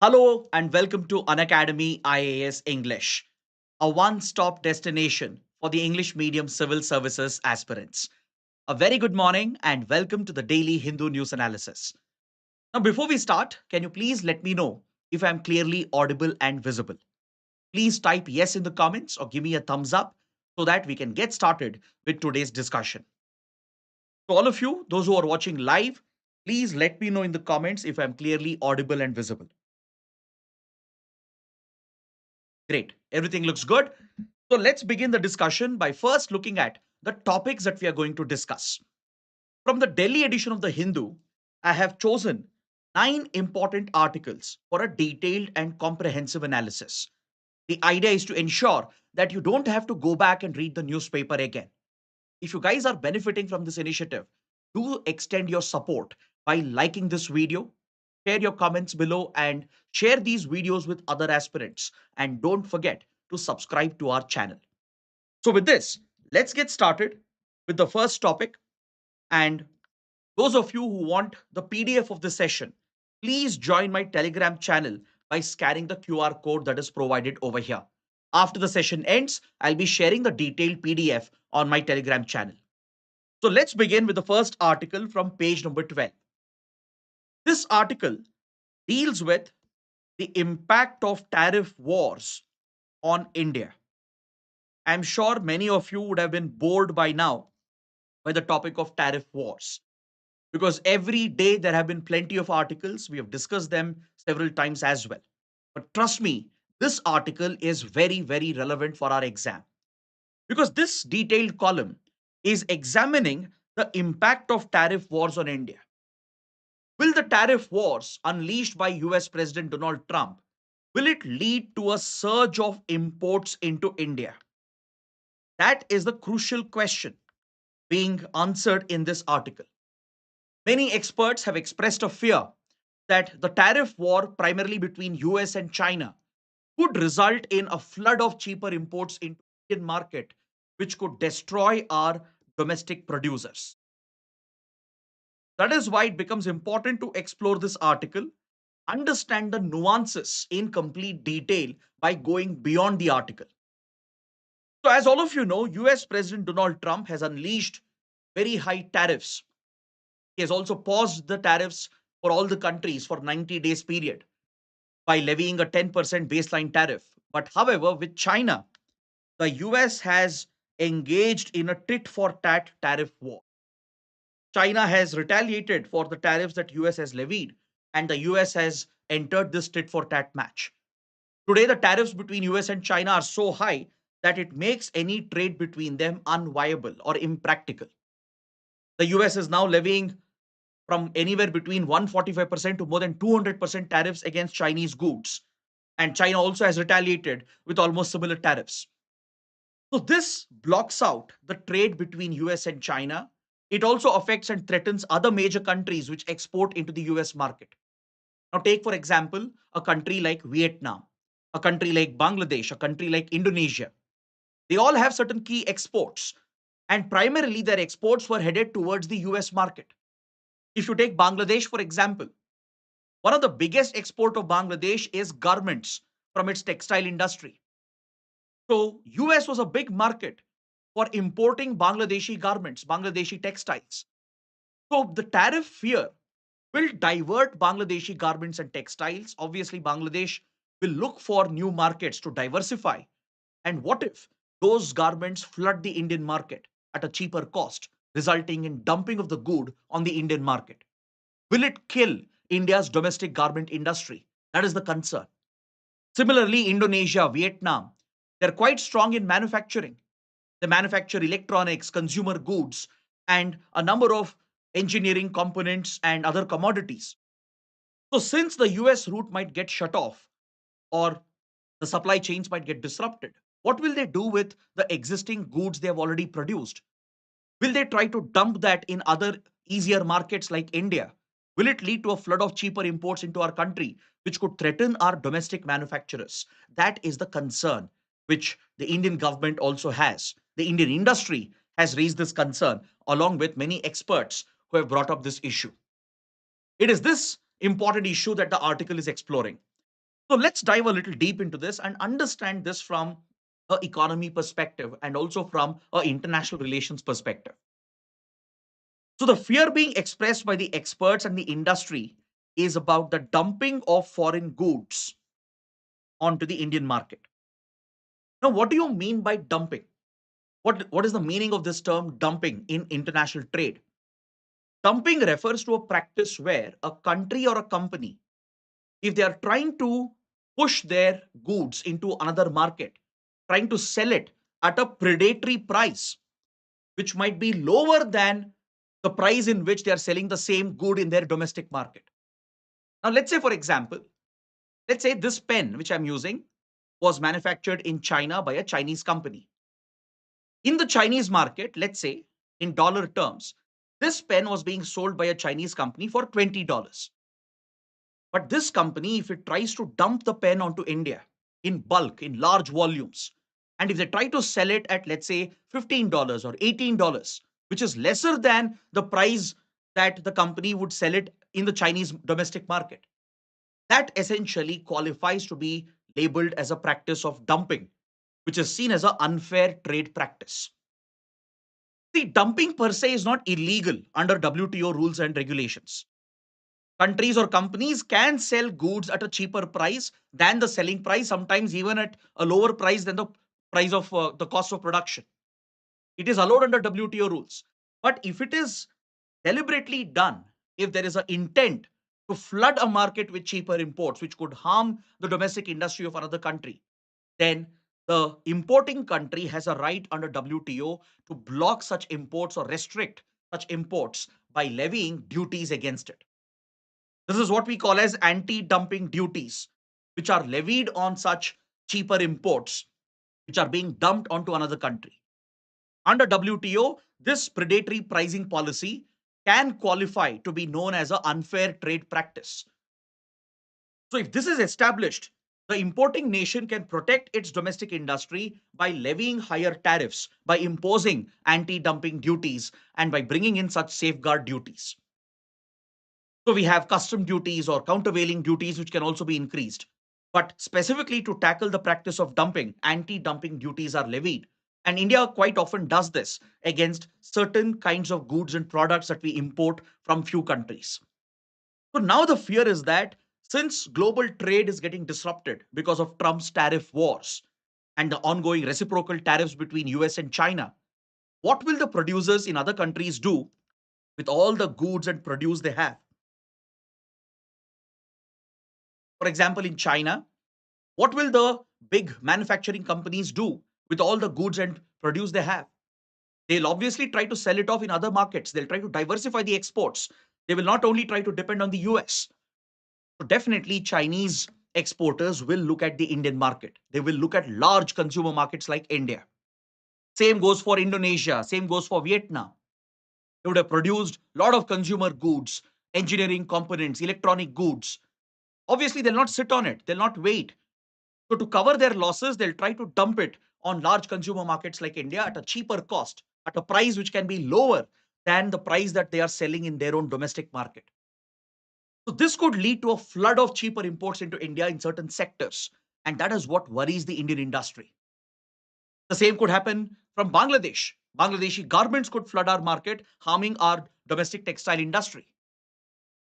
Hello and welcome to Unacademy IAS English, a one-stop destination for the English medium civil services aspirants. A very good morning and welcome to the daily Hindu news analysis. Now, before we start, can you please let me know if I'm clearly audible and visible? Please type yes in the comments or give me a thumbs up so that we can get started with today's discussion. To all of you, those who are watching live, please let me know in the comments if I'm clearly audible and visible. Great. Everything looks good. So let's begin the discussion by first looking at the topics that we are going to discuss. From the Delhi edition of the Hindu, I have chosen 9 important articles for a detailed and comprehensive analysis. The idea is to ensure that you don't have to go back and read the newspaper again. If you guys are benefiting from this initiative, do extend your support by liking this video, share your comments below, and share these videos with other aspirants. And don't forget to subscribe to our channel. So, with this, let's get started with the first topic. And those of you who want the PDF of the session, please join my Telegram channel by scanning the QR code that is provided over here. After the session ends, I'll be sharing the detailed PDF on my Telegram channel. So let's begin with the first article from page number 12. This article deals with the impact of tariff wars on India. I'm sure many of you would have been bored by now by the topic of tariff wars because every day there have been plenty of articles. We have discussed them several times as well. But trust me, this article is very, very relevant for our exam because this detailed column is examining the impact of tariff wars on India. Will the tariff wars unleashed by US President Donald Trump will it lead to a surge of imports into India? That is the crucial question being answered in this article. Many experts have expressed a fear that the tariff war, primarily between US and China, could result in a flood of cheaper imports into the Indian market, which could destroy our domestic producers. That is why it becomes important to explore this article, understand the nuances in complete detail by going beyond the article. So, as all of you know, US President Donald Trump has unleashed very high tariffs. He has also paused the tariffs for all the countries for 90 days period by levying a 10% baseline tariff. But however, with China, the US has engaged in a tit for tat tariff war. China has retaliated for the tariffs that US has levied, and the US has entered this tit for tat match. Today, the tariffs between US and China are so high that it makes any trade between them unviable or impractical. The US is now levying from anywhere between 145% to more than 200% tariffs against Chinese goods. And China also has retaliated with almost similar tariffs. So this blocks out the trade between US and China. It also affects and threatens other major countries which export into the US market. Now, take for example a country like Vietnam, a country like Bangladesh, a country like Indonesia. They all have certain key exports, and primarily their exports were headed towards the US market. If you take Bangladesh, for example, one of the biggest export of Bangladesh is garments from its textile industry. So US was a big market for importing Bangladeshi garments, Bangladeshi textiles. So the tariff fear will divert Bangladeshi garments and textiles. Obviously, Bangladesh will look for new markets to diversify. And what if those garments flood the Indian market at a cheaper cost, resulting in dumping of the good on the Indian market? Will it kill India's domestic garment industry? That is the concern. Similarly, Indonesia, Vietnam, they're quite strong in manufacturing. They manufacture electronics, consumer goods, and a number of engineering components and other commodities. So, since the US route might get shut off or the supply chains might get disrupted, what will they do with the existing goods they have already produced? Will they try to dump that in other easier markets like India? Will it lead to a flood of cheaper imports into our country, which could threaten our domestic manufacturers? That is the concern which the Indian government also has. The Indian industry has raised this concern along with many experts who have brought up this issue. It is this important issue that the article is exploring. So let's dive a little deep into this and understand this from a economy perspective and also from a international relations perspective. So the fear being expressed by the experts and the industry is about the dumping of foreign goods onto the Indian market. Now, what do you mean by dumping? What is the meaning of this term dumping in international trade? Dumping refers to a practice where a country or a company, if they are trying to push their goods into another market, trying to sell it at a predatory price, which might be lower than the price in which they are selling the same good in their domestic market. Now, let's say, for example, let's say this pen which I'm using was manufactured in China by a Chinese company. In the Chinese market, let's say in dollar terms, this pen was being sold by a Chinese company for $20. But this company, if it tries to dump the pen onto India in bulk, in large volumes, and if they try to sell it at, let's say, $15 or $18, which is lesser than the price that the company would sell it in the Chinese domestic market, that essentially qualifies to be labeled as a practice of dumping, which is seen as an unfair trade practice. See, dumping per se is not illegal under WTO rules and regulations. Countries or companies can sell goods at a cheaper price than the selling price, sometimes even at a lower price than the price of the cost of production. It is allowed under WTO rules. But if it is deliberately done, if there is an intent to flood a market with cheaper imports, which could harm the domestic industry of another country, then the importing country has a right under WTO to block such imports or restrict such imports by levying duties against it. This is what we call as anti-dumping duties, which are levied on such cheaper imports, which are being dumped onto another country. Under WTO, this predatory pricing policy can qualify to be known as an unfair trade practice. So, if this is established, the importing nation can protect its domestic industry by levying higher tariffs, by imposing anti dumping duties, and by bringing in such safeguard duties. So, we have custom duties or countervailing duties, which can also be increased. But specifically to tackle the practice of dumping, anti dumping duties are levied. And India quite often does this against certain kinds of goods and products that we import from few countries. So now the fear is that since global trade is getting disrupted because of Trump's tariff wars and the ongoing reciprocal tariffs between US and China, what will the producers in other countries do with all the goods and produce they have? For example, in China, what will the big manufacturing companies do with all the goods and produce they have? They'll obviously try to sell it off in other markets. They'll try to diversify the exports. They will not only try to depend on the US. So definitely Chinese exporters will look at the Indian market. They will look at large consumer markets like India. Same goes for Indonesia. Same goes for Vietnam. They would have produced a lot of consumer goods, engineering components, electronic goods. Obviously, they'll not sit on it. They'll not wait. So to cover their losses, they'll try to dump it on large consumer markets like India at a cheaper cost, at a price which can be lower than the price that they are selling in their own domestic market. So this could lead to a flood of cheaper imports into India in certain sectors. And that is what worries the Indian industry. The same could happen from Bangladesh. Bangladeshi garments could flood our market, harming our domestic textile industry.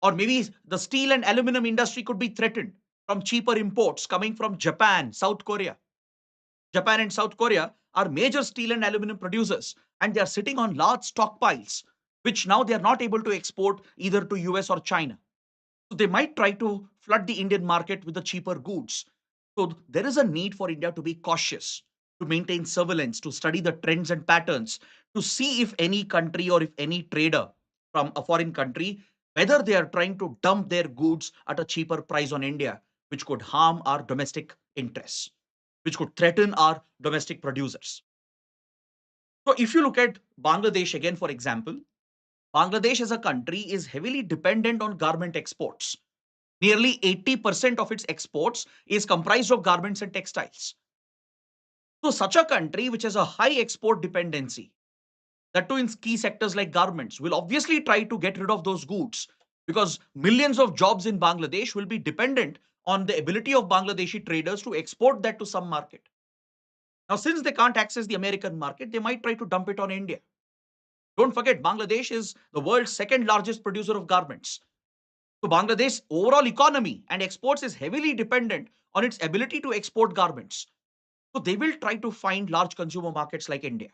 Or maybe the steel and aluminum industry could be threatened from cheaper imports coming from Japan, South Korea. Japan and South Korea are major steel and aluminum producers, and they are sitting on large stockpiles, which now they are not able to export either to US or China. So they might try to flood the Indian market with the cheaper goods. So there is a need for India to be cautious, to maintain surveillance, to study the trends and patterns, to see if any country or if any trader from a foreign country, whether they are trying to dump their goods at a cheaper price on India, which could harm our domestic interests, which could threaten our domestic producers. So if you look at Bangladesh again, for example, Bangladesh as a country is heavily dependent on garment exports. Nearly 80% of its exports is comprised of garments and textiles. So, such a country which has a high export dependency, that too in key sectors like garments, will obviously try to get rid of those goods because millions of jobs in Bangladesh will be dependent on the ability of Bangladeshi traders to export that to some market. Now, since they can't access the American market, they might try to dump it on India. Don't forget, Bangladesh is the world's second largest producer of garments. So, Bangladesh's overall economy and exports is heavily dependent on its ability to export garments. So, they will try to find large consumer markets like India.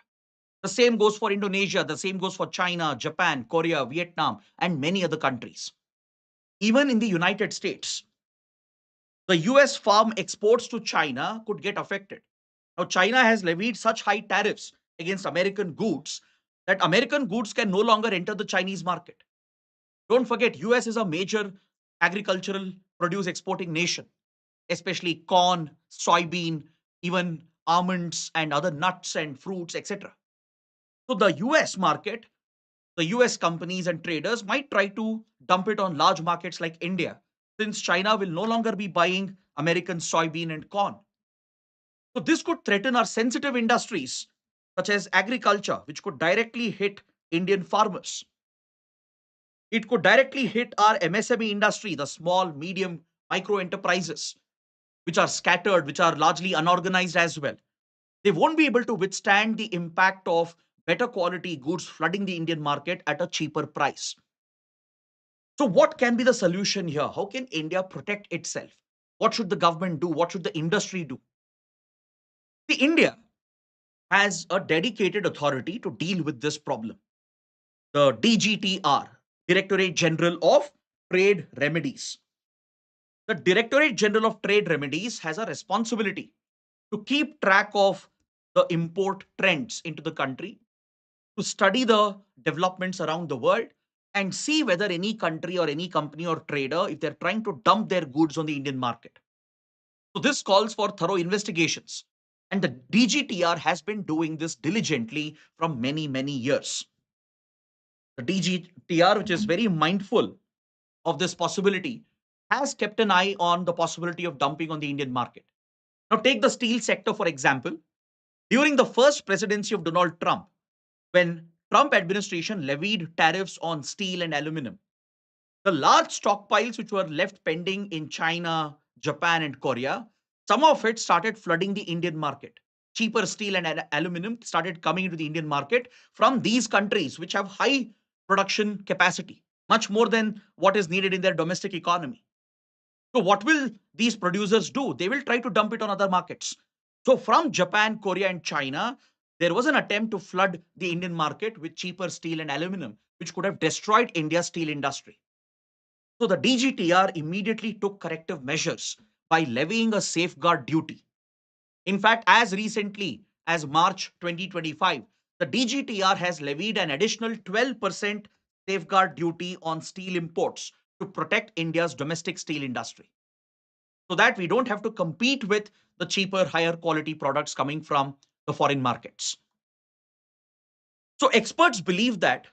The same goes for Indonesia, the same goes for China, Japan, Korea, Vietnam, and many other countries. Even in the United States, the US farm exports to China could get affected. Now, China has levied such high tariffs against American goods that American goods can no longer enter the Chinese market. Don't forget, US is a major agricultural produce exporting nation, especially corn, soybean, even almonds and other nuts and fruits, etc. So the US market, the US companies and traders might try to dump it on large markets like India, since China will no longer be buying American soybean and corn. So this could threaten our sensitive industries, such as agriculture, which could directly hit Indian farmers. It could directly hit our MSME industry, the small, medium, micro enterprises, which are scattered, which are largely unorganized as well. They won't be able to withstand the impact of better quality goods flooding the Indian market at a cheaper price. So, what can be the solution here? How can India protect itself? What should the government do? What should the industry do? See, India has a dedicated authority to deal with this problem. The DGTR, Directorate General of Trade Remedies. The Directorate General of Trade Remedies has a responsibility to keep track of the import trends into the country, to study the developments around the world, and see whether any country or any company or trader, if they're trying to dump their goods on the Indian market. So this calls for thorough investigations. And the DGTR has been doing this diligently from many, many years. The DGTR, which is very mindful of this possibility, has kept an eye on the possibility of dumping on the Indian market. Now, take the steel sector, for example. During the first presidency of Donald Trump, when Trump administration levied tariffs on steel and aluminum, the large stockpiles which were left pending in China, Japan, and Korea, some of it started flooding the Indian market. Cheaper steel and aluminum started coming into the Indian market from these countries, which have high production capacity, much more than what is needed in their domestic economy. So, what will these producers do? They will try to dump it on other markets. So, from Japan, Korea, and China, there was an attempt to flood the Indian market with cheaper steel and aluminum, which could have destroyed India's steel industry. So the DGTR immediately took corrective measures by levying a safeguard duty. In fact, as recently as March 2025, the DGTR has levied an additional 12% safeguard duty on steel imports to protect India's domestic steel industry, so that we don't have to compete with the cheaper, higher quality products coming from the foreign markets. So experts believe that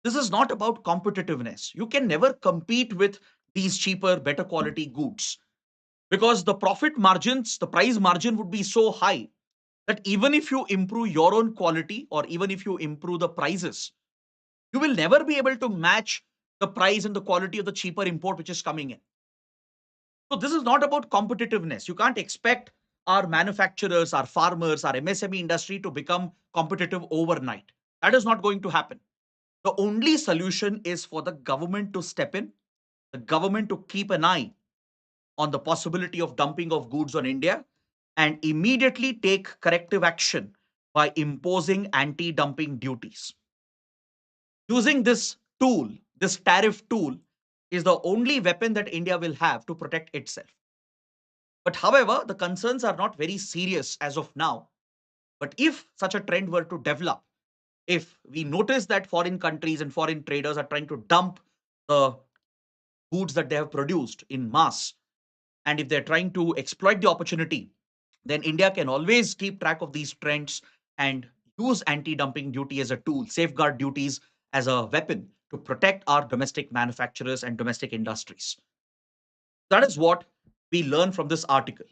this is not about competitiveness. You can never compete with these cheaper, better quality goods, because the profit margins, the price margin would be so high that even if you improve your own quality or even if you improve the prices, you will never be able to match the price and the quality of the cheaper import which is coming in. So this is not about competitiveness. You can't expect our manufacturers, our farmers, our MSME industry to become competitive overnight. That is not going to happen. The only solution is for the government to step in, the government to keep an eye on the possibility of dumping of goods on India and immediately take corrective action by imposing anti-dumping duties. Using this tool, this tariff tool, is the only weapon that India will have to protect itself. But however, the concerns are not very serious as of now. But if such a trend were to develop, if we notice that foreign countries and foreign traders are trying to dump the goods that they have produced in mass, and if they're trying to exploit the opportunity, then India can always keep track of these trends and use anti-dumping duty as a tool, safeguard duties as a weapon to protect our domestic manufacturers and domestic industries. That is what we learn from this article.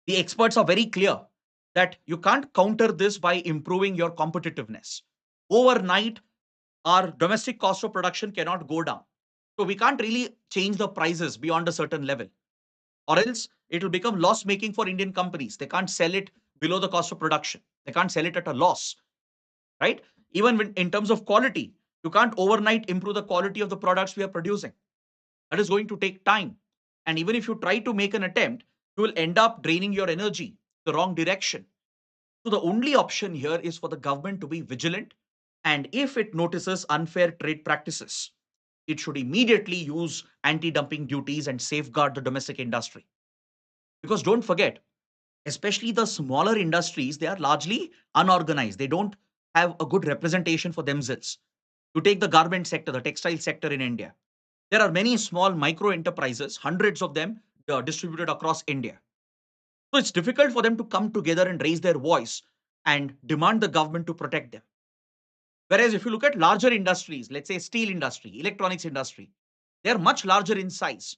The experts are very clear that you can't counter this by improving your competitiveness. Overnight, our domestic cost of production cannot go down. So we can't really change the prices beyond a certain level. or else it will become loss making for Indian companies. They can't sell it below the cost of production. They can't sell it at a loss, right? Even in terms of quality, you can't overnight improve the quality of the products we are producing. That is going to take time. And even if you try to make an attempt, you will end up draining your energy the wrong direction. So the only option here is for the government to be vigilant. And if it notices unfair trade practices, it should immediately use anti-dumping duties and safeguard the domestic industry. Because don't forget, especially the smaller industries, they are largely unorganized. They don't have a good representation for themselves. You take the garment sector, the textile sector in India. There are many small micro enterprises, hundreds of them distributed across India. So it's difficult for them to come together and raise their voice and demand the government to protect them. Whereas if you look at larger industries, let's say steel industry, electronics industry, they are much larger in size.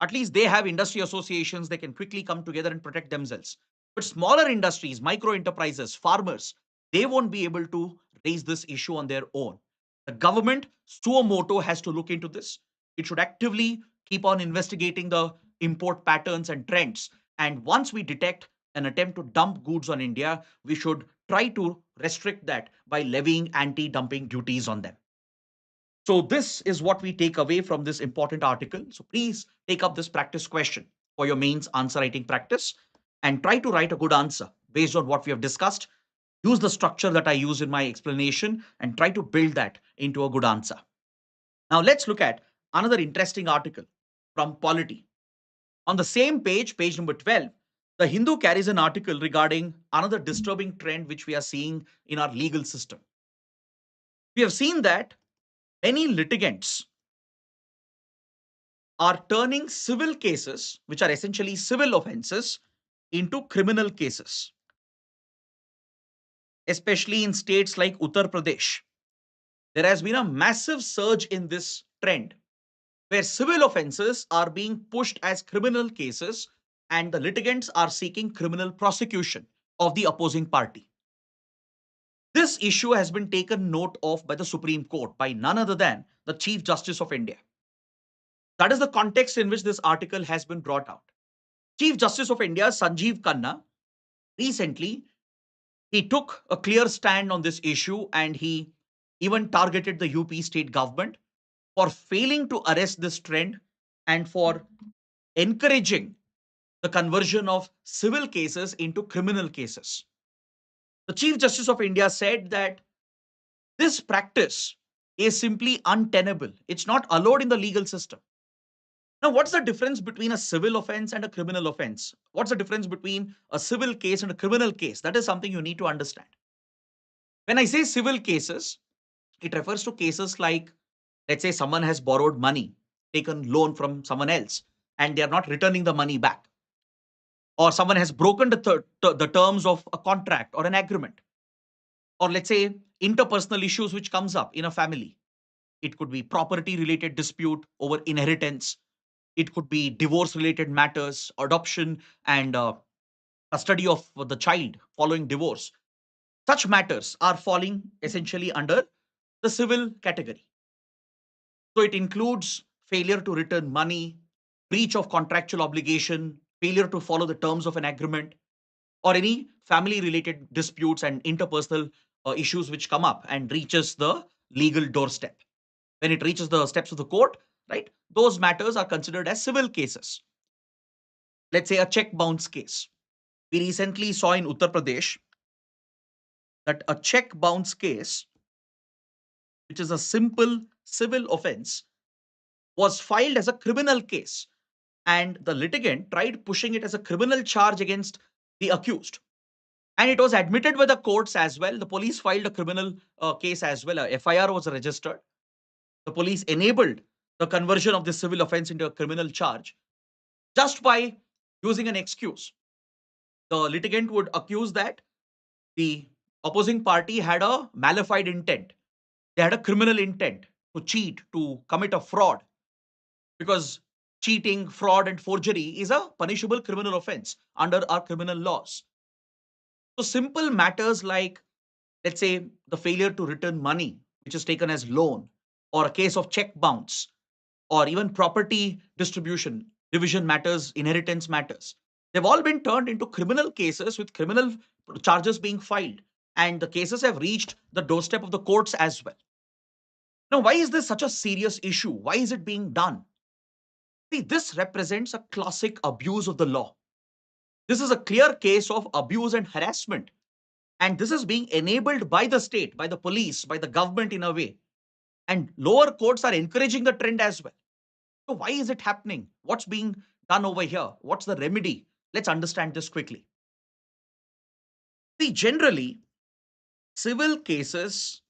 At least they have industry associations, they can quickly come together and protect themselves. But smaller industries, micro enterprises, farmers, they won't be able to raise this issue on their own. The government, suo moto, has to look into this. It should actively keep on investigating the import patterns and trends. And once we detect an attempt to dump goods on India, we should try to restrict that by levying anti dumping duties on them. So this is what we take away from this important article. So please take up this practice question for your mains answer writing practice and try to write a good answer based on what we have discussed. Use the structure that I use in my explanation and try to build that into a good answer. Now let's look at another interesting article from Polity. On the same page, page number 12, the Hindu carries an article regarding another disturbing trend which we are seeing in our legal system. We have seen that many litigants are turning civil cases, which are essentially civil offenses, into criminal cases, especially in states like Uttar Pradesh. There has been a massive surge in this trend where civil offenses are being pushed as criminal cases and the litigants are seeking criminal prosecution of the opposing party. This issue has been taken note of by the Supreme Court by none other than the Chief Justice of India. That is the context in which this article has been brought out. Chief Justice of India, Sanjeev Khanna, recently he took a clear stand on this issue and he even targeted the UP state government for failing to arrest this trend and for encouraging the conversion of civil cases into criminal cases. The Chief Justice of India said that this practice is simply untenable. It's not allowed in the legal system. Now, what's the difference between a civil offense and a criminal offense? What's the difference between a civil case and a criminal case? That is something you need to understand. When I say civil cases, it refers to cases like, let's say, someone has borrowed money, taken loan from someone else, and they are not returning the money back. Or someone has broken the terms of a contract or an agreement. Or let's say, interpersonal issues which comes up in a family. It could be property related dispute over inheritance. It could be divorce related matters, adoption and custody of the child following divorce. Such matters are falling essentially under the civil category. So it includes failure to return money, breach of contractual obligation, failure to follow the terms of an agreement, or any family related disputes and interpersonal issues which come up and reaches the legal doorstep. When it reaches the steps of the court, right, those matters are considered as civil cases. Let's say a check bounce case. We recently saw in Uttar Pradesh that a check bounce case, which is a simple civil offense, was filed as a criminal case. And the litigant tried pushing it as a criminal charge against the accused. And it was admitted by the courts as well. The police filed a criminal case as well. A FIR was registered. The police enabled the conversion of the civil offense into a criminal charge just by using an excuse. The litigant would accuse that the opposing party had a malified intent. They had a criminal intent to cheat, to commit a fraud, because cheating, fraud, and forgery is a punishable criminal offense under our criminal laws. So simple matters like, let's say, the failure to return money, which is taken as loan, or a case of check bounce, or even property distribution, division matters, inheritance matters. They've all been turned into criminal cases with criminal charges being filed. And the cases have reached the doorstep of the courts as well. Now, why is this such a serious issue? Why is it being done? See, this represents a classic abuse of the law. This is a clear case of abuse and harassment. And this is being enabled by the state, by the police, by the government in a way. And lower courts are encouraging the trend as well. So, why is it happening? What's being done over here? What's the remedy? Let's understand this quickly. See, generally, civil cases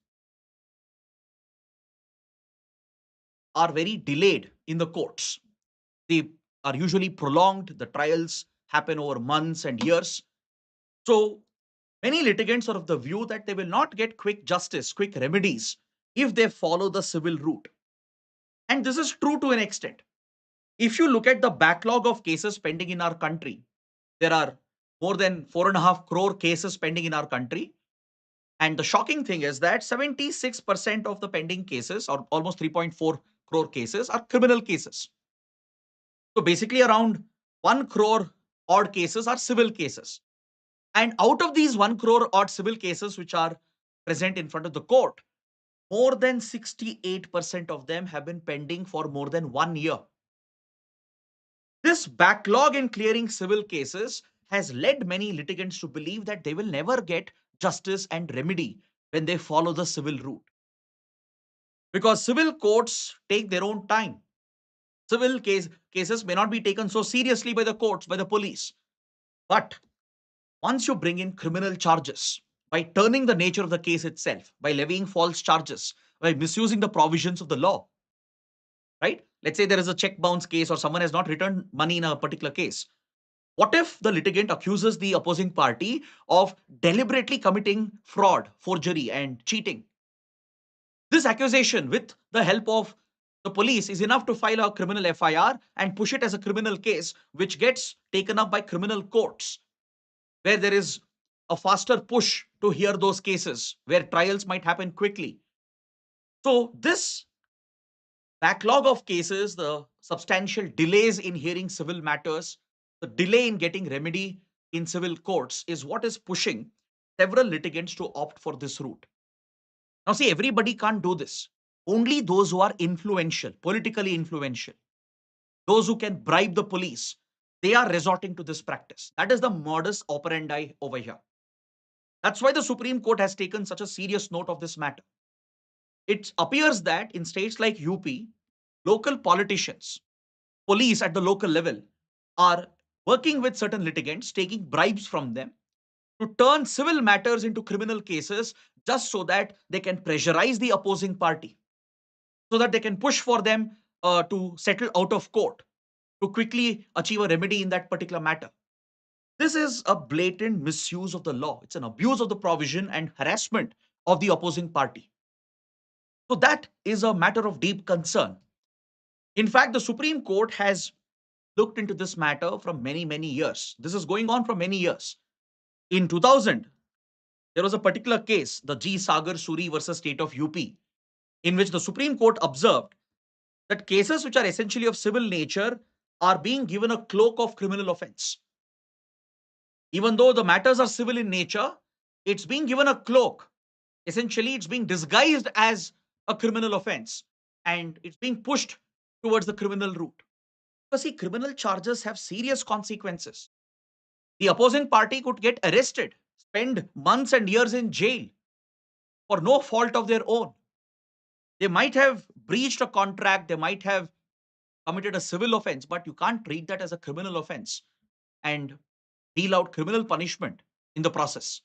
are very delayed in the courts. They are usually prolonged. The trials happen over months and years. So, many litigants are of the view that they will not get quick justice, quick remedies if they follow the civil route. And this is true to an extent. If you look at the backlog of cases pending in our country, there are more than 4.5 crore cases pending in our country. And the shocking thing is that 76% of the pending cases, or almost 3.4 crore cases, are criminal cases. So basically, around 1 crore odd cases are civil cases. And out of these 1 crore odd civil cases which are present in front of the court, more than 68% of them have been pending for more than 1 year. This backlog in clearing civil cases has led many litigants to believe that they will never get justice and remedy when they follow the civil route. Because civil courts take their own time. Civil cases may not be taken so seriously by the courts, by the police. But once you bring in criminal charges, by turning the nature of the case itself, by levying false charges, by misusing the provisions of the law, right? Let's say there is a check bounce case or someone has not returned money in a particular case. What if the litigant accuses the opposing party of deliberately committing fraud, forgery, and cheating? This accusation, with the help of the police, is enough to file a criminal FIR and push it as a criminal case, which gets taken up by criminal courts, where there is a faster push to hear those cases, where trials might happen quickly. So, this backlog of cases, the substantial delays in hearing civil matters, the delay in getting remedy in civil courts is what is pushing several litigants to opt for this route. Now, see, everybody can't do this. Only those who are influential, politically influential, those who can bribe the police, they are resorting to this practice. That is the modus operandi over here. That's why the Supreme Court has taken such a serious note of this matter. It appears that in states like UP, local politicians, police at the local level are working with certain litigants, taking bribes from them to turn civil matters into criminal cases just so that they can pressurize the opposing party, so that they can push for them to settle out of court, to quickly achieve a remedy in that particular matter. This is a blatant misuse of the law. It's an abuse of the provision and harassment of the opposing party. So that is a matter of deep concern. In fact, the Supreme Court has looked into this matter from many, many years. This is going on for many years. In 2000, there was a particular case, the G. Sagar Suri versus State of UP, in which the Supreme Court observed that cases which are essentially of civil nature are being given a cloak of criminal offense. Even though the matters are civil in nature, it's being given a cloak. Essentially, it's being disguised as a criminal offense and it's being pushed towards the criminal route. Because see, criminal charges have serious consequences. The opposing party could get arrested, spend months and years in jail for no fault of their own. They might have breached a contract, they might have committed a civil offense, but you can't treat that as a criminal offense and deal out criminal punishment in the process.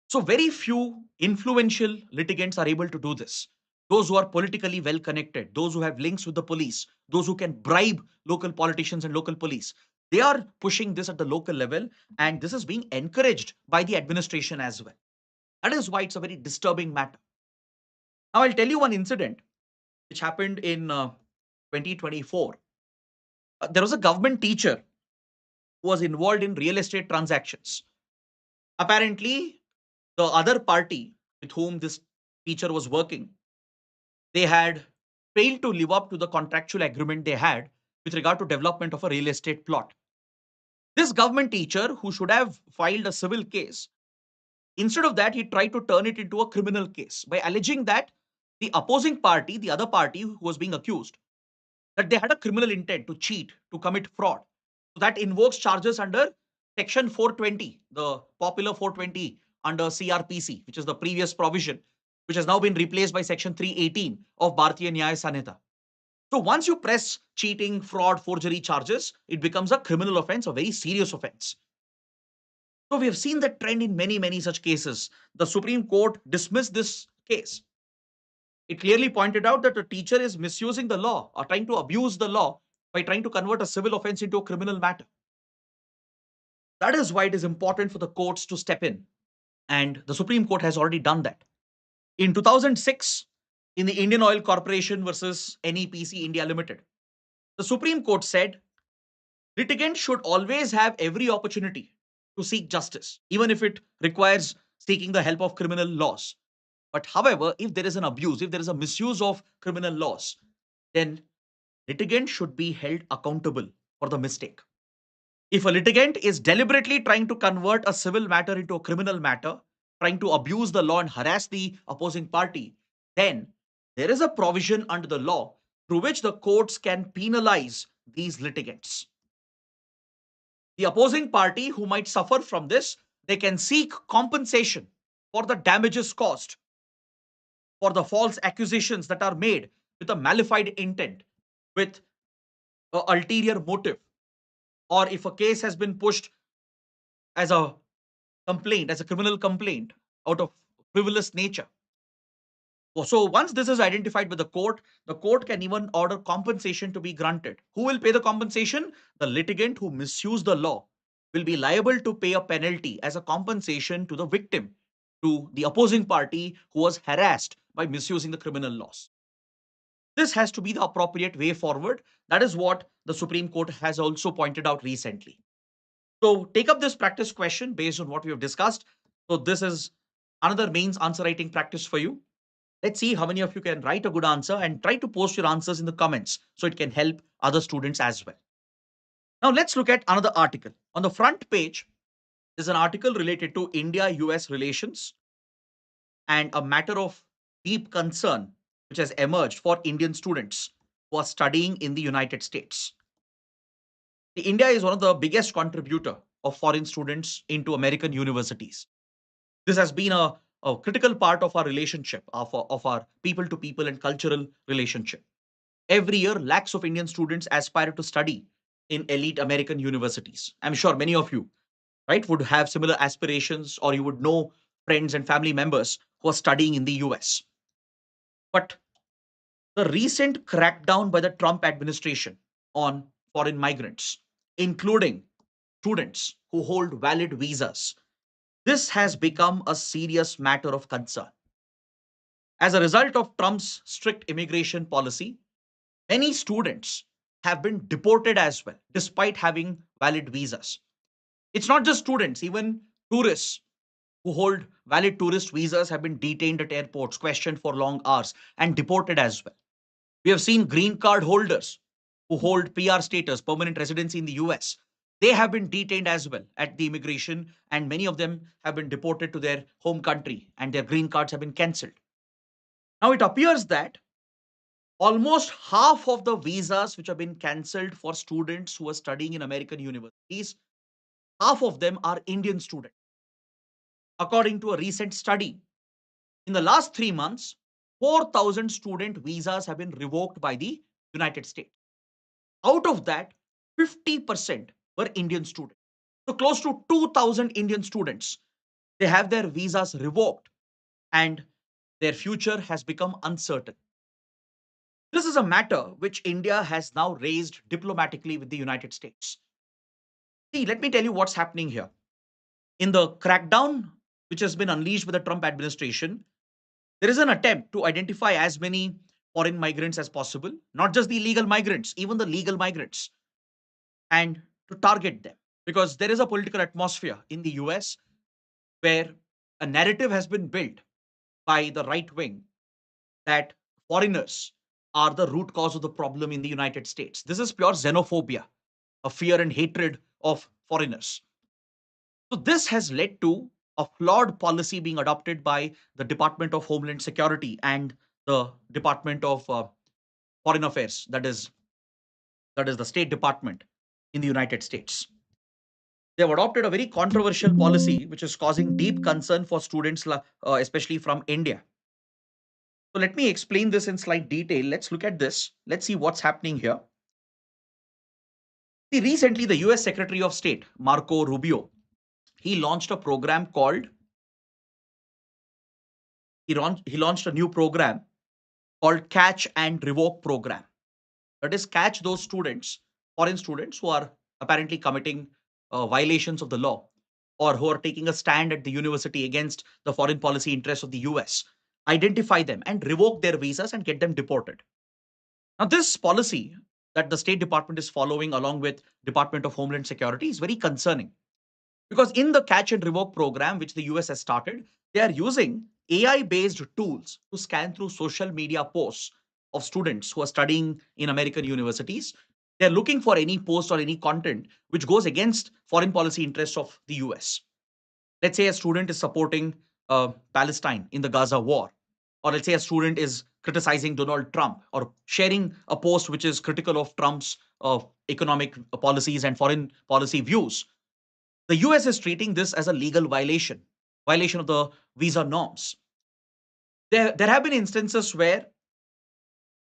So, very few influential litigants are able to do this. Those who are politically well connected, those who have links with the police, those who can bribe local politicians and local police, they are pushing this at the local level, and this is being encouraged by the administration as well. That is why it's a very disturbing matter. Now, I'll tell you one incident which happened in 2024. There was a government teacher who was involved in real estate transactions. Apparently, the other party with whom this teacher was working, they had failed to live up to the contractual agreement they had with regard to development of a real estate plot. This government teacher who should have filed a civil case, instead of that, he tried to turn it into a criminal case by alleging that the opposing party, the other party who was being accused, that they had a criminal intent to cheat, to commit fraud. So that invokes charges under Section 420, the popular 420 under CRPC, which is the previous provision, which has now been replaced by Section 318 of Bharatiya Nyaya Sanhita. So once you press cheating, fraud, forgery charges, it becomes a criminal offense, a very serious offense. So we have seen that trend in many, many such cases. The Supreme Court dismissed this case. It clearly pointed out that a teacher is misusing the law or trying to abuse the law by trying to convert a civil offense into a criminal matter. That is why it is important for the courts to step in. And the Supreme Court has already done that. In 2006, in the Indian Oil Corporation versus NEPC India Limited, the Supreme Court said litigants should always have every opportunity to seek justice, even if it requires seeking the help of criminal laws. But however, if there is an abuse, if there is a misuse of criminal laws, then litigant should be held accountable for the mistake. If a litigant is deliberately trying to convert a civil matter into a criminal matter, trying to abuse the law and harass the opposing party, then there is a provision under the law through which the courts can penalize these litigants. The opposing party who might suffer from this, they can seek compensation for the damages caused, for the false accusations that are made with a malified intent, with an ulterior motive, or if a case has been pushed as a complaint, as a criminal complaint out of frivolous nature. So once this is identified with the court can even order compensation to be granted. Who will pay the compensation? The litigant who misused the law will be liable to pay a penalty as a compensation to the victim, to the opposing party who was harassed by misusing the criminal laws. This has to be the appropriate way forward. That is what the Supreme Court has also pointed out recently. So take up this practice question based on what we have discussed. So this is another mains answer writing practice for you. Let's see how many of you can write a good answer and try to post your answers in the comments so it can help other students as well. Now let's look at another article. On the front page, there's an article related to India-US relations and a matter of deep concern which has emerged for Indian students who are studying in the United States. India is one of the biggest contributor of foreign students into American universities. This has been a critical part of our relationship, of our people to people and cultural relationship. Every year, lakhs of Indian students aspire to study in elite American universities. I'm sure many of you, right, would have similar aspirations, or you would know friends and family members who are studying in the US. But the recent crackdown by the Trump administration on foreign migrants, including students who hold valid visas, this has become a serious matter of concern. As a result of Trump's strict immigration policy, many students have been deported as well, despite having valid visas. It's not just students, even tourists who hold valid tourist visas have been detained at airports, questioned for long hours, and deported as well. We have seen green card holders who hold PR status, permanent residency in the US. They have been detained as well at the immigration, and many of them have been deported to their home country and their green cards have been cancelled. Now, it appears that almost half of the visas which have been cancelled for students who are studying in American universities, half of them are Indian students. According to a recent study, in the last 3 months, 4,000 student visas have been revoked by the United States. Out of that, 50% were Indian students. So close to 2,000 Indian students, they have their visas revoked and their future has become uncertain. This is a matter which India has now raised diplomatically with the United States. See, let me tell you what's happening here. In the crackdown which has been unleashed by the Trump administration, there is an attempt to identify as many foreign migrants as possible, not just the illegal migrants, even the legal migrants, and to target them. Because there is a political atmosphere in the US where a narrative has been built by the right wing that foreigners are the root cause of the problem in the United States. This is pure xenophobia, a fear and hatred of foreigners. So this has led to a flawed policy being adopted by the Department of Homeland Security and the Department of Foreign Affairs, that is the State Department in the United States. They have adopted a very controversial policy which is causing deep concern for students, especially from India. So let me explain this in slight detail. Let's look at this. Let's see what's happening here. See, recently the US Secretary of State, Marco Rubio, he launched a program called, he launched a new program called Catch and Revoke program. That is, catch those students, foreign students who are apparently committing violations of the law or who are taking a stand at the university against the foreign policy interests of the US, identify them and revoke their visas and get them deported. Now, this policy that the State Department is following along with Department of Homeland Security is very concerning because in the catch and revoke program, which the US has started, they are using AI based tools to scan through social media posts of students who are studying in American universities. They're looking for any post or any content which goes against foreign policy interests of the US. Let's say a student is supporting Palestine in the Gaza war, or let's say a student is criticizing Donald Trump or sharing a post which is critical of Trump's economic policies and foreign policy views. The US is treating this as a legal violation of the visa norms. There have been instances where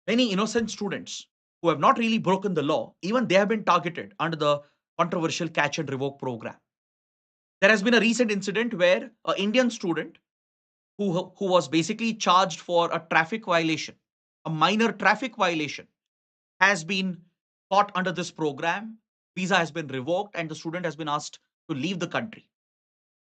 many innocent students who have not really broken the law, even they have been targeted under the controversial catch and revoke program. There has been a recent incident where an Indian student who was basically charged for a traffic violation, a minor traffic violation, has been caught under this program. Visa has been revoked and the student has been asked to leave the country.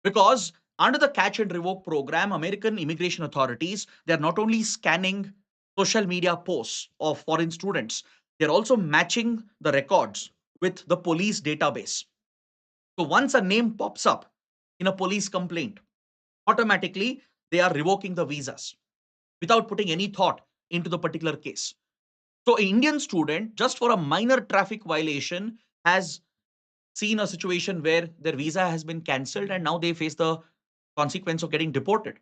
Because under the catch and revoke program, American immigration authorities, they're not only scanning social media posts of foreign students, they're also matching the records with the police database. So once a name pops up in a police complaint, automatically they are revoking the visas without putting any thought into the particular case. So an Indian student, just for a minor traffic violation, has seen a situation where their visa has been cancelled and now they face the consequence of getting deported.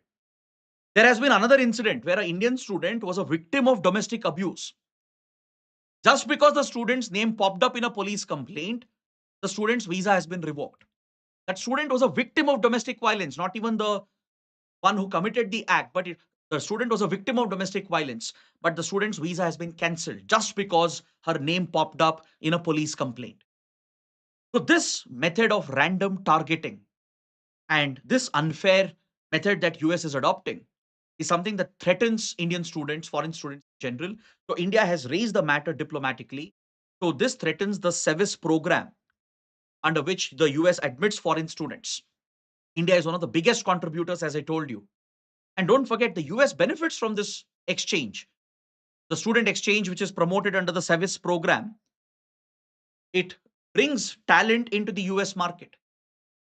There has been another incident where an Indian student was a victim of domestic abuse. Just because the student's name popped up in a police complaint, the student's visa has been revoked. That student was a victim of domestic violence, not even the one who committed the act, but the student was a victim of domestic violence. But the student's visa has been cancelled just because her name popped up in a police complaint. So, this method of random targeting and this unfair method that US is adopting is something that threatens Indian students, foreign students in general. So India has raised the matter diplomatically. So this threatens the SEVIS program under which the US admits foreign students. India is one of the biggest contributors, as I told you. And don't forget, the US benefits from this exchange. The student exchange, which is promoted under the SEVIS program, it brings talent into the US market.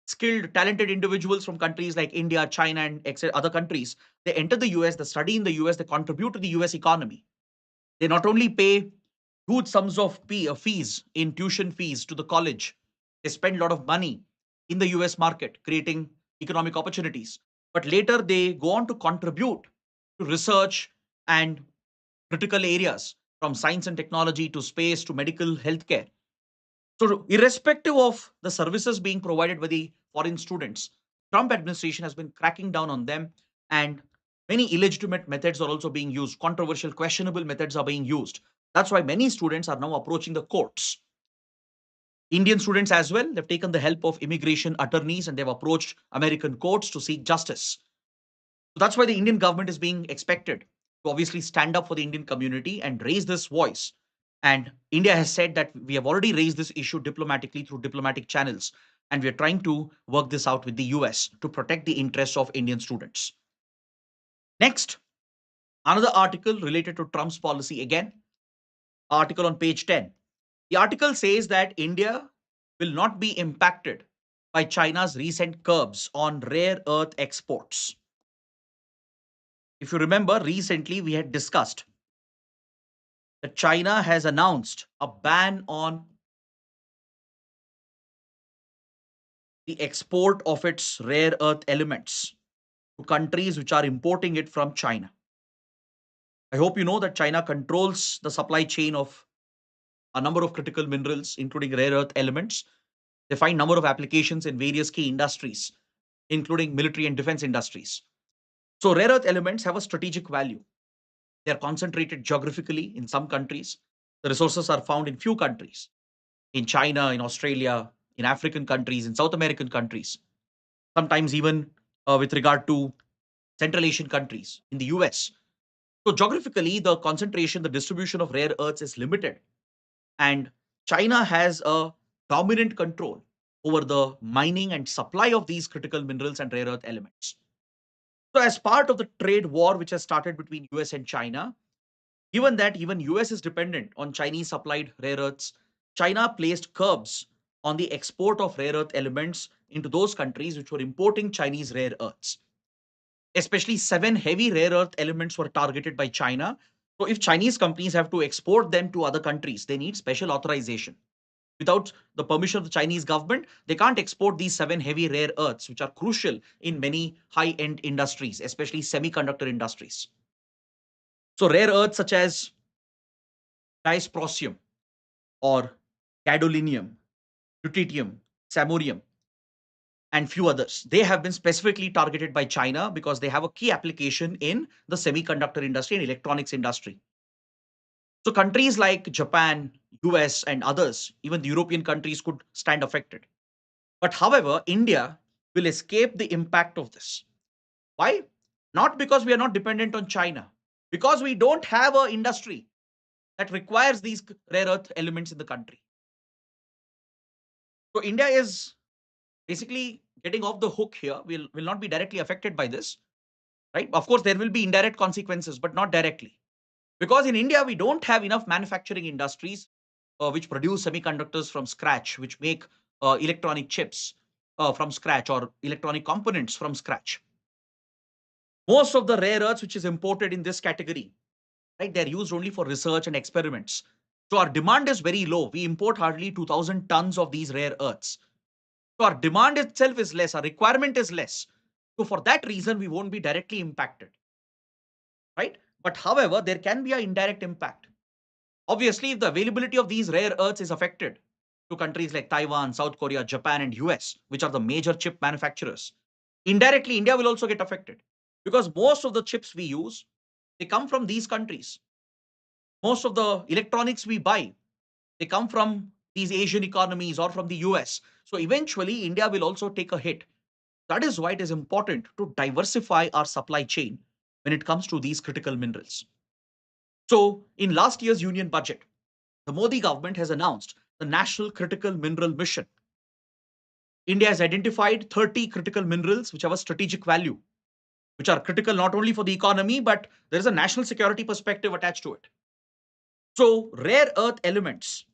Skilled, talented individuals from countries like India, China, and other countries, they enter the US, they study in the US, they contribute to the US economy. They not only pay huge sums of fees in tuition fees to the college, they spend a lot of money in the US market, creating economic opportunities. But later they go on to contribute to research and critical areas from science and technology to space to medical healthcare. So, irrespective of the services being provided by the foreign students, Trump administration has been cracking down on them, and many illegitimate methods are also being used. Controversial, questionable methods are being used. That's why many students are now approaching the courts. Indian students as well, they've taken the help of immigration attorneys and they've approached American courts to seek justice. So that's why the Indian government is being expected to obviously stand up for the Indian community and raise this voice. And India has said that we have already raised this issue diplomatically through diplomatic channels. And we are trying to work this out with the US to protect the interests of Indian students. Next, another article related to Trump's policy again, article on page 10. The article says that India will not be impacted by China's recent curbs on rare earth exports. If you remember, recently we had discussed that China has announced a ban on the export of its rare earth elements to countries which are importing it from China. I hope you know that China controls the supply chain of a number of critical minerals, including rare earth elements. They find number of applications in various key industries, including military and defense industries. So rare earth elements have a strategic value. They are concentrated geographically in some countries. The resources are found in few countries, in China, in Australia, in African countries, in South American countries, sometimes even with regard to Central Asian countries, in the US. So geographically, the concentration, the distribution of rare earths is limited. And China has a dominant control over the mining and supply of these critical minerals and rare earth elements. So as part of the trade war which has started between US and China, given that even US is dependent on Chinese supplied rare earths, China placed curbs on the export of rare earth elements into those countries which were importing Chinese rare earths. Especially 7 heavy rare earth elements were targeted by China. So if Chinese companies have to export them to other countries, they need special authorization. Without the permission of the Chinese government, they can't export these 7 heavy rare earths, which are crucial in many high end industries, especially semiconductor industries. So, rare earths such as dysprosium or gadolinium, lutetium, samarium, and few others, they have been specifically targeted by China because they have a key application in the semiconductor industry and electronics industry. So, countries like Japan, US, and others, even the European countries, could stand affected. But however, India will escape the impact of this. Why? Not because we are not dependent on China, because we don't have an industry that requires these rare earth elements in the country. So India is basically getting off the hook here. Will not be directly affected by this, right? Of course, there will be indirect consequences, but not directly. Because in India, we don't have enough manufacturing industries which produce semiconductors from scratch, which make electronic chips from scratch or electronic components from scratch. Most of the rare earths which is imported in this category, right, they're used only for research and experiments. So our demand is very low. We import hardly 2000 tons of these rare earths. So our demand itself is less, our requirement is less. So for that reason, we won't be directly impacted, right? But however, there can be an indirect impact. Obviously, if the availability of these rare earths is affected to countries like Taiwan, South Korea, Japan, and US, which are the major chip manufacturers, indirectly, India will also get affected because most of the chips we use, they come from these countries. Most of the electronics we buy, they come from these Asian economies or from the US. So eventually, India will also take a hit. That is why it is important to diversify our supply chain when it comes to these critical minerals. So, in last year's union budget, the Modi government has announced the National Critical Mineral Mission. India has identified 30 critical minerals which have a strategic value, which are critical not only for the economy, but there is a national security perspective attached to it. So, rare earth elements,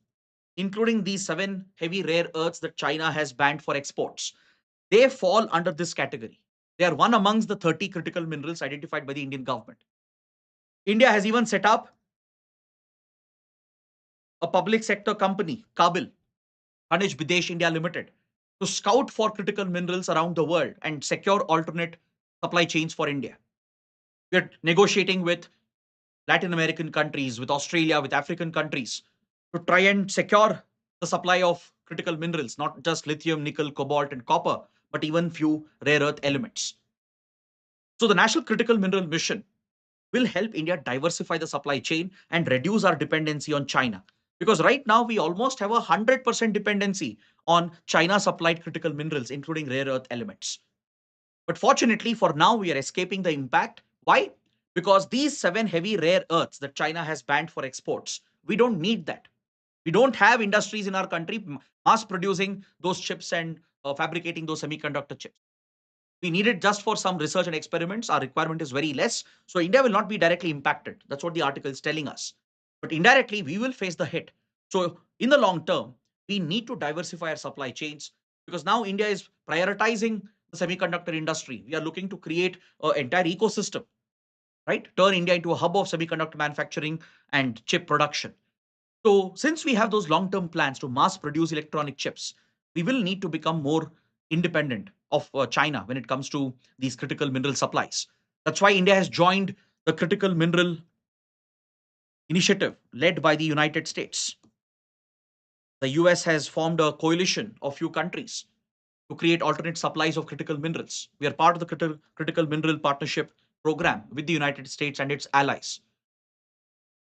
including these 7 heavy rare earths that China has banned for exports, they fall under this category. They are one amongst the 30 critical minerals identified by the Indian government. India has even set up a public sector company, Kabil, Khanish Bidesh India Limited, to scout for critical minerals around the world and secure alternate supply chains for India. We are negotiating with Latin American countries, with Australia, with African countries to try and secure the supply of critical minerals, not just lithium, nickel, cobalt, and copper, but even few rare earth elements. So the National Critical Mineral Mission will help India diversify the supply chain and reduce our dependency on China. Because right now we almost have 100% dependency on China supplied critical minerals, including rare earth elements. But fortunately, for now, we are escaping the impact. Why? Because these 7 heavy rare earths that China has banned for exports, we don't need that. We don't have industries in our country mass producing those chips and fabricating those semiconductor chips. We need it just for some research and experiments. Our requirement is very less. So India will not be directly impacted. That's what the article is telling us. But indirectly, we will face the hit. So in the long term, we need to diversify our supply chains because now India is prioritizing the semiconductor industry. We are looking to create an entire ecosystem right? Turn India into a hub of semiconductor manufacturing and chip production. So, since we have those long term plans to mass produce electronic chips, we will need to become more independent of China when it comes to these critical mineral supplies. That's why India has joined the critical mineral initiative led by the United States. The US has formed a coalition of few countries to create alternate supplies of critical minerals. We are part of the critical mineral partnership program with the United States and its allies.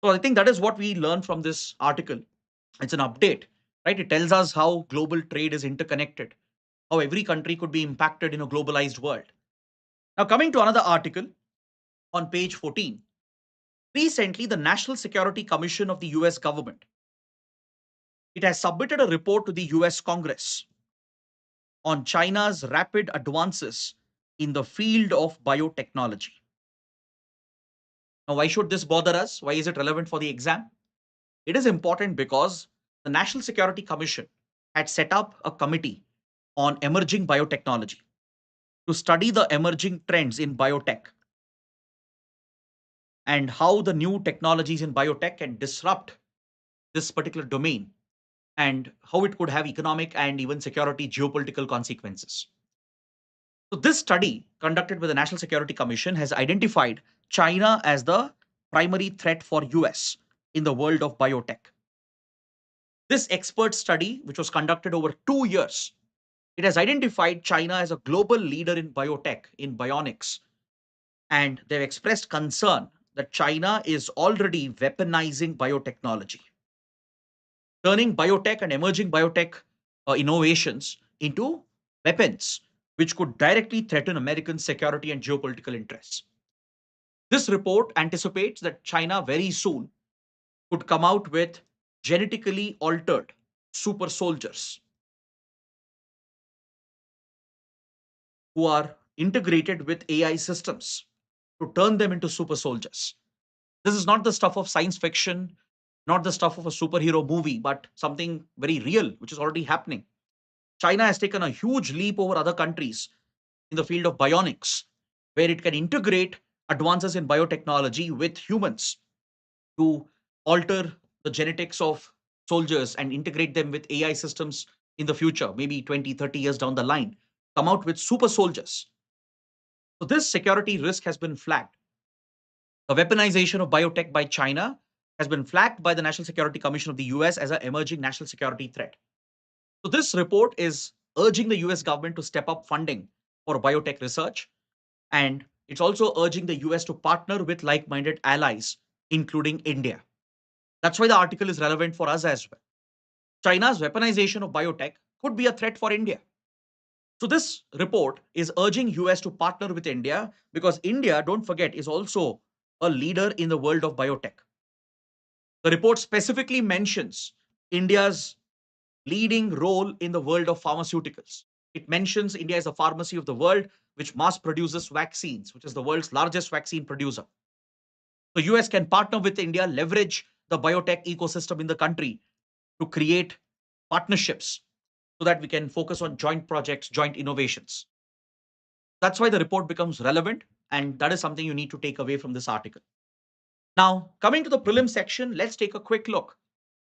So I think that is what we learn from this article. It's an update, right? It tells us how global trade is interconnected, how every country could be impacted in a globalized world. Now, coming to another article on page 14, recently the National Security Commission of the US government, it has submitted a report to the US Congress on China's rapid advances in the field of biotechnology. Now, why should this bother us? Why is it relevant for the exam? It is important because the National Security Commission had set up a committee on emerging biotechnology to study the emerging trends in biotech and how the new technologies in biotech can disrupt this particular domain and how it could have economic and even security geopolitical consequences. So, this study conducted by the National Security Commission has identified China as the primary threat for US in the world of biotech. This expert study, which was conducted over 2 years, it has identified China as a global leader in biotech, in bionics, and they've expressed concern that China is already weaponizing biotechnology, turning biotech and emerging biotech innovations into weapons, which could directly threaten American security and geopolitical interests. This report anticipates that China very soon could come out with genetically altered super soldiers who are integrated with AI systems to turn them into super soldiers. This is not the stuff of science fiction, not the stuff of a superhero movie, but something very real, which is already happening. China has taken a huge leap over other countries in the field of bionics, where it can integrate advances in biotechnology with humans to alter the genetics of soldiers and integrate them with AI systems in the future, maybe 20, 30 years down the line, come out with super soldiers. So, this security risk has been flagged. The weaponization of biotech by China has been flagged by the National Security Commission of the US as an emerging national security threat. So, this report is urging the US government to step up funding for biotech research, and it's also urging the US to partner with like minded allies, including India. That's why the article is relevant for us as well. China's weaponization of biotech could be a threat for India. So this report is urging US to partner with India because India, don't forget, is also a leader in the world of biotech. The report specifically mentions India's leading role in the world of pharmaceuticals. It mentions India as a pharmacy of the world, which mass produces vaccines, which is the world's largest vaccine producer. So US can partner with India, leverage the biotech ecosystem in the country to create partnerships so that we can focus on joint projects, joint innovations. That's why the report becomes relevant, and that is something you need to take away from this article. Now, coming to the prelim section, let's take a quick look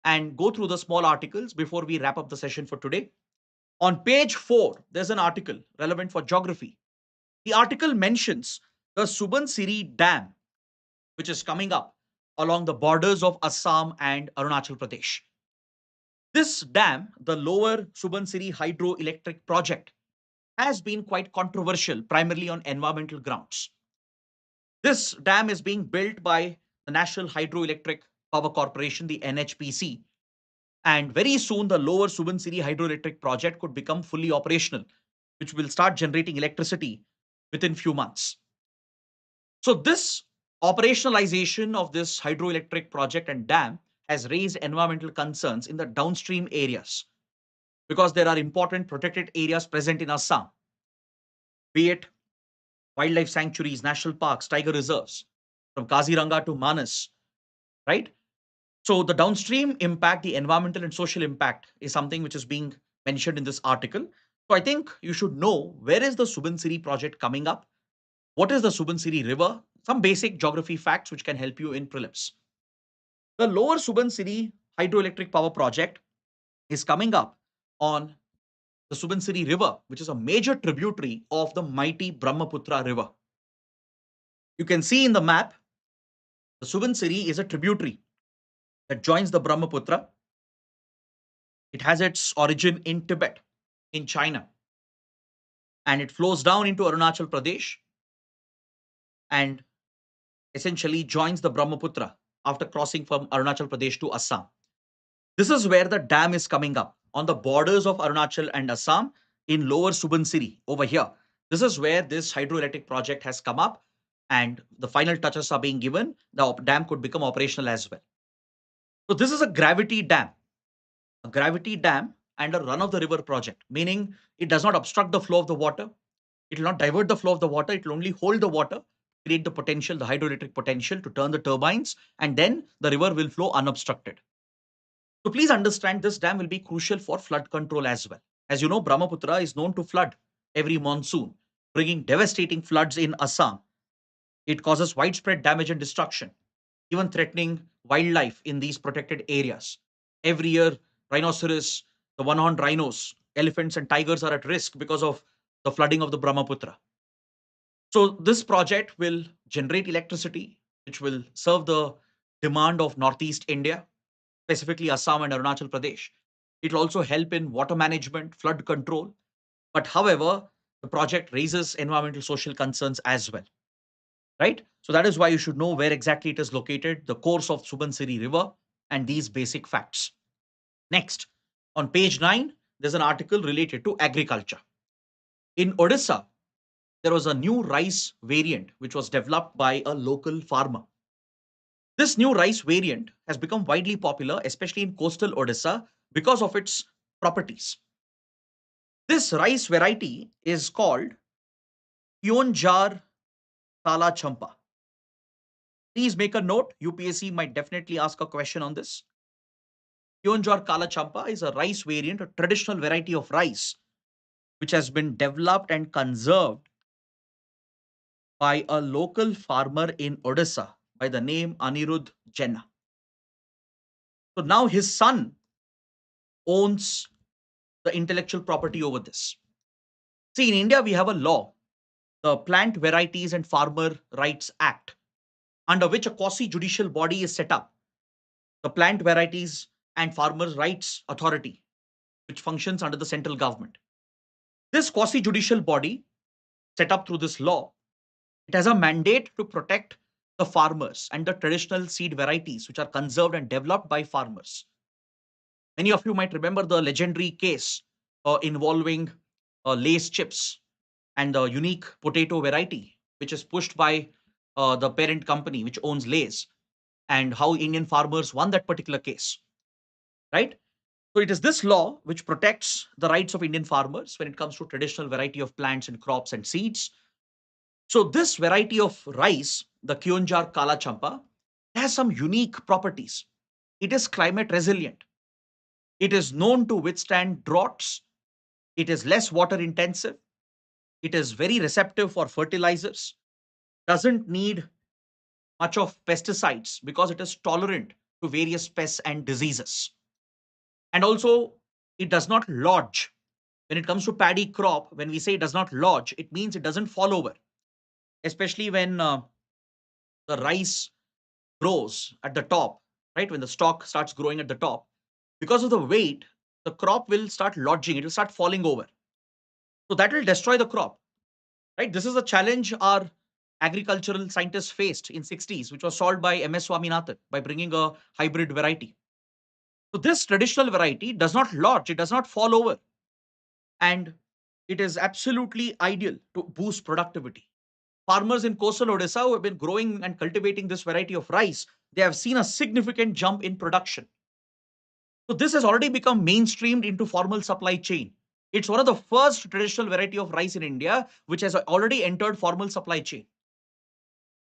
and go through the small articles before we wrap up the session for today. On page 4, there's an article relevant for geography. The article mentions the Subansiri Dam, which is coming up along the borders of Assam and Arunachal Pradesh. This dam, the lower Subansiri hydroelectric project, has been quite controversial, primarily on environmental grounds. This dam is being built by the National Hydroelectric Power Corporation, the NHPC, and very soon the lower Subansiri hydroelectric project could become fully operational, which will start generating electricity within few months. So this operationalization of this hydroelectric project and dam has raised environmental concerns in the downstream areas because there are important protected areas present in Assam, be it wildlife sanctuaries, national parks, tiger reserves, from Kaziranga to Manas, right? So the downstream impact, the environmental and social impact is something which is being mentioned in this article. So I think you should know, where is the Subansiri project coming up? What is the Subansiri River? some basic geography facts which can help you in prelims. The lower Subansiri hydroelectric power project is coming up on the Subansiri river, which is a major tributary of the mighty Brahmaputra river. You can see in the map, the Subansiri is a tributary that joins the Brahmaputra. It has its origin in Tibet, in China, and it flows down into Arunachal Pradesh and essentially joins the Brahmaputra after crossing from Arunachal Pradesh to Assam. This is where the dam is coming up on the borders of Arunachal and Assam in lower Subansiri over here. This is where this hydroelectric project has come up and the final touches are being given. The dam could become operational as well. So this is a gravity dam and a run of the river project, meaning it does not obstruct the flow of the water. It will not divert the flow of the water. It will only hold the water, create the potential, the hydroelectric potential to turn the turbines, and then the river will flow unobstructed. So please understand this dam will be crucial for flood control as well. As you know, Brahmaputra is known to flood every monsoon, bringing devastating floods in Assam. It causes widespread damage and destruction, even threatening wildlife in these protected areas. Every year, rhinoceros, the one-horned rhinos, elephants, and tigers are at risk because of the flooding of the Brahmaputra. So this project will generate electricity, which will serve the demand of Northeast India, specifically Assam and Arunachal Pradesh. It will also help in water management, flood control. But however, the project raises environmental social concerns as well, right? So that is why you should know where exactly it is located, the course of Subansiri River, and these basic facts. Next, on page 9, there's an article related to agriculture. In Odisha, there was a new rice variant which was developed by a local farmer. This new rice variant has become widely popular, especially in coastal Odisha, because of its properties. This rice variety is called Keonjhar Kalachampa. Please make a note. UPSC might definitely ask a question on this. Keonjhar Kalachampa is a rice variant, a traditional variety of rice, which has been developed and conserved by a local farmer in Odisha by the name Anirudh Jena. So now his son owns the intellectual property over this. See, in India, we have a law, the Plant Varieties and Farmer Rights Act, under which a quasi-judicial body is set up, the Plant Varieties and Farmers' Rights Authority, which functions under the central government. This quasi-judicial body, set up through this law, it has a mandate to protect the farmers and the traditional seed varieties which are conserved and developed by farmers. Many of you might remember the legendary case involving Lay's chips and the unique potato variety, which is pushed by the parent company which owns Lay's, and how Indian farmers won that particular case, right? So it is this law which protects the rights of Indian farmers when it comes to traditional variety of plants and crops and seeds. So this variety of rice, the Keonjhar Kalachampa, has some unique properties. It is climate resilient. It is known to withstand droughts. It is less water intensive. It is very receptive for fertilizers. Doesn't need much of pesticides because it is tolerant to various pests and diseases. And also, it does not lodge. When it comes to paddy crop, when we say it does not lodge, it means it doesn't fall over, especially when the rice grows at the top, right? When the stalk starts growing at the top, because of the weight, the crop will start lodging, it will start falling over. So that will destroy the crop, right? This is a challenge our agricultural scientists faced in 60s, which was solved by MS Swaminathan by bringing a hybrid variety. So this traditional variety does not lodge, it does not fall over. And it is absolutely ideal to boost productivity. Farmers in coastal Odisha who have been growing and cultivating this variety of rice, they have seen a significant jump in production. So this has already become mainstreamed into formal supply chain. It's one of the first traditional variety of rice in India, which has already entered formal supply chain.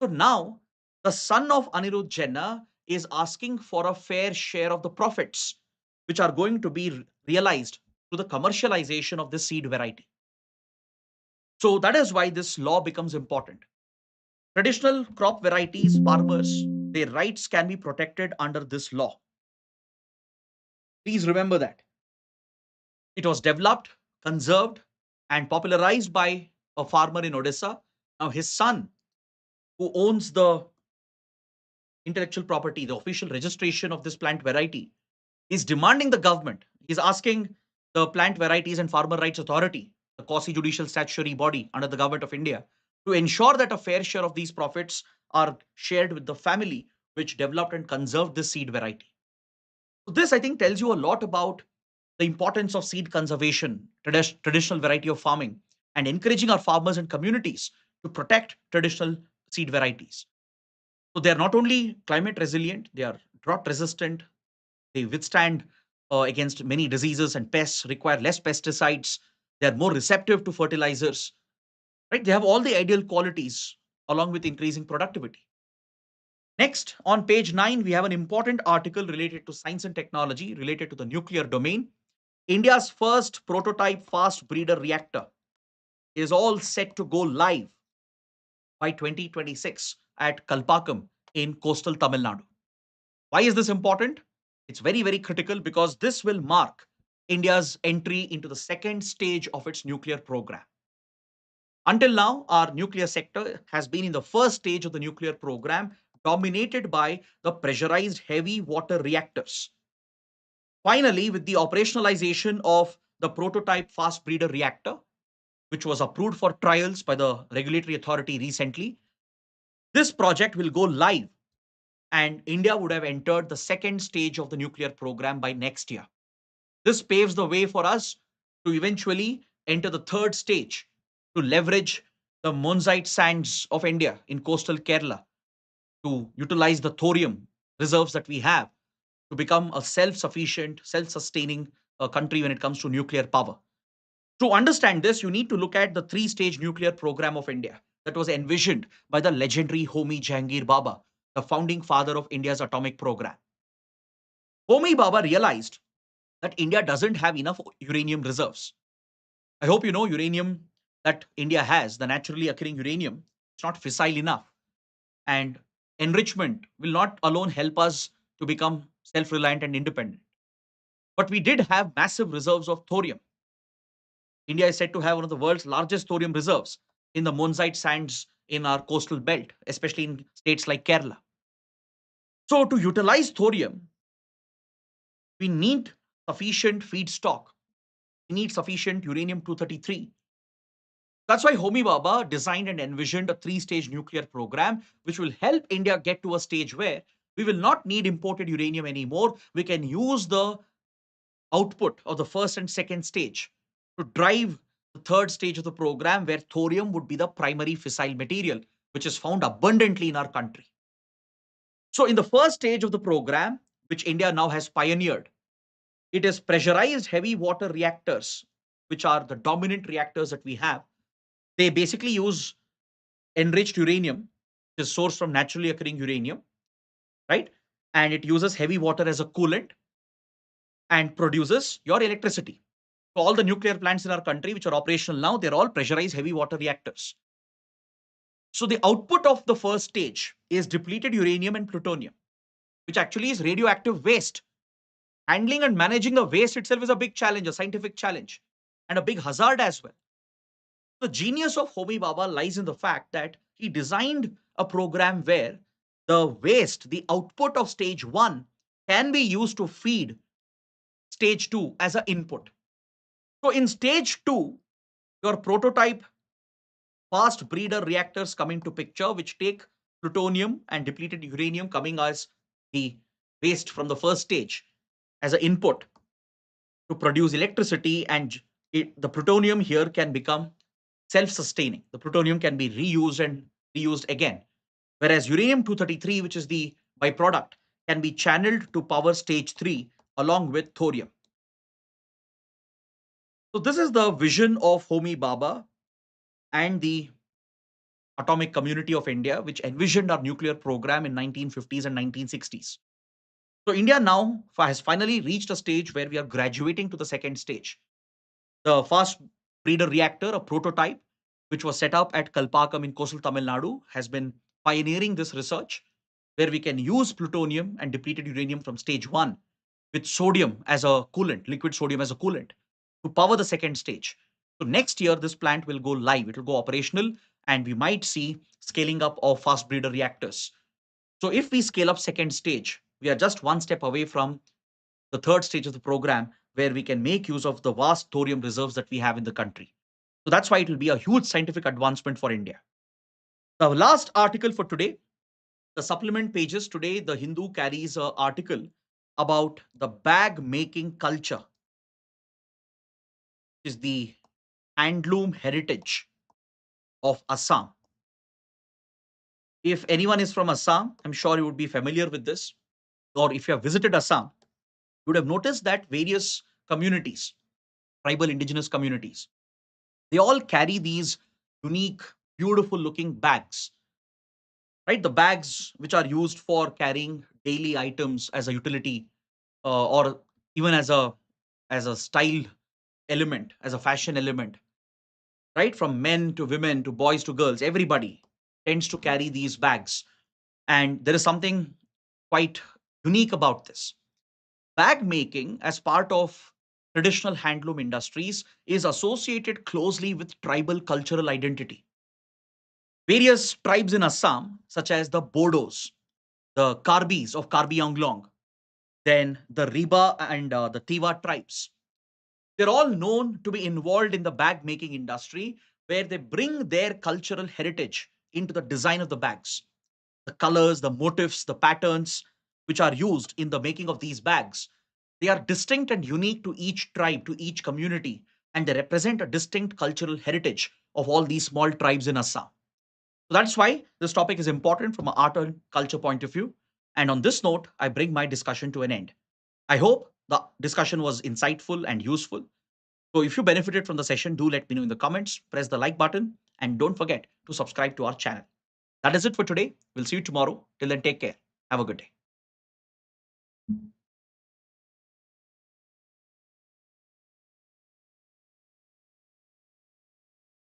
So now the son of Anirudh Jena is asking for a fair share of the profits, which are going to be realized through the commercialization of this seed variety. So that is why this law becomes important. Traditional crop varieties, farmers, their rights can be protected under this law. Please remember that. It was developed, conserved, and popularized by a farmer in Odisha. Now, his son, who owns the intellectual property, the official registration of this plant variety, is demanding the government, he's asking the Plant Varieties and Farmer Rights Authority, the quasi judicial statutory body under the government of India, to ensure that a fair share of these profits are shared with the family which developed and conserved this seed variety. So this, I think, tells you a lot about the importance of seed conservation, traditional variety of farming, and encouraging our farmers and communities to protect traditional seed varieties. So they are not only climate resilient, they are drought resistant, they withstand against many diseases and pests, require less pesticides, they are more receptive to fertilizers, right? They have all the ideal qualities along with increasing productivity. Next, on page 9, we have an important article related to science and technology related to the nuclear domain. India's first prototype fast breeder reactor is all set to go live by 2026 at Kalpakkam in coastal Tamil Nadu. Why is this important? It's very, very critical because this will mark India's entry into the second stage of its nuclear program. Until now, our nuclear sector has been in the first stage of the nuclear program, dominated by the pressurized heavy water reactors. Finally, with the operationalization of the prototype fast breeder reactor, which was approved for trials by the regulatory authority recently, this project will go live and India would have entered the second stage of the nuclear program by next year. This paves the way for us to eventually enter the third stage to leverage the monzite sands of India in coastal Kerala to utilize the thorium reserves that we have to become a self sufficient, self sustaining country when it comes to nuclear power. To understand this, you need to look at the three-stage nuclear program of India that was envisioned by the legendary Homi Jahangir Baba, the founding father of India's atomic program. Homi Baba realized that India doesn't have enough uranium reserves. I hope you know uranium that India has, the naturally occurring uranium, it's not fissile enough. And enrichment will not alone help us to become self reliant and independent. But we did have massive reserves of thorium. India is said to have one of the world's largest thorium reserves in the monzite sands in our coastal belt, especially in states like Kerala. So, to utilize thorium, we need sufficient feedstock. We need sufficient uranium 233. That's why Homi Baba designed and envisioned a three-stage nuclear program, which will help India get to a stage where we will not need imported uranium anymore. We can use the output of the first and second stage to drive the third stage of the program, where thorium would be the primary fissile material, which is found abundantly in our country. So, in the first stage of the program, which India now has pioneered, it is pressurized heavy water reactors, which are the dominant reactors that we have. They basically use enriched uranium, which is sourced from naturally occurring uranium, right? And it uses heavy water as a coolant and produces your electricity. So all the nuclear plants in our country, which are operational now, they're all pressurized heavy water reactors. So the output of the first stage is depleted uranium and plutonium, which actually is radioactive waste. Handling and managing the waste itself is a big challenge, a scientific challenge, and a big hazard as well. The genius of Homi Baba lies in the fact that he designed a program where the waste, the output of stage one, can be used to feed stage two as an input. So in stage two, your prototype fast breeder reactors come into picture, which take plutonium and depleted uranium coming as the waste from the first stage as an input to produce electricity, and the plutonium here can become self-sustaining. The plutonium can be reused and reused again. Whereas uranium 233, which is the byproduct, can be channeled to power stage 3 along with thorium. So this is the vision of Homi Baba and the atomic community of India, which envisioned our nuclear program in 1950s and 1960s. So India now has finally reached a stage where we are graduating to the second stage. The fast breeder reactor, a prototype, which was set up at Kalpakkam in coastal Tamil Nadu, has been pioneering this research where we can use plutonium and depleted uranium from stage 1 with sodium as a coolant, liquid sodium as a coolant, to power the second stage. So next year, this plant will go live, it will go operational, and we might see scaling up of fast breeder reactors. So if we scale up second stage, we are just one step away from the third stage of the program where we can make use of the vast thorium reserves that we have in the country. So that's why it will be a huge scientific advancement for India. The last article for today, the supplement pages today, the Hindu carries an article about the bag making culture, is the handloom heritage of Assam. If anyone is from Assam, I'm sure you would be familiar with this. Or if you have visited Assam, you would have noticed that various communities, tribal indigenous communities, they all carry these unique, beautiful looking bags, right? The bags which are used for carrying daily items as a utility, or even as a style element, as a fashion element, right? From men to women to boys to girls, everybody tends to carry these bags. And there is something quite unique about this. Bag making, as part of traditional handloom industries, is associated closely with tribal cultural identity. Various tribes in Assam, such as the Bodos, the Karbis of Karbi Anglong, then the Riba and the Tiva tribes, they're all known to be involved in the bag making industry where they bring their cultural heritage into the design of the bags. The colors, the motifs, the patterns which are used in the making of these bags, they are distinct and unique to each tribe, to each community, and they represent a distinct cultural heritage of all these small tribes in Assam. So that's why this topic is important from an art and culture point of view. And on this note, I bring my discussion to an end. I hope the discussion was insightful and useful. So if you benefited from the session, do let me know in the comments, press the like button, and don't forget to subscribe to our channel. That is it for today. We'll see you tomorrow. Till then, take care. Have a good day.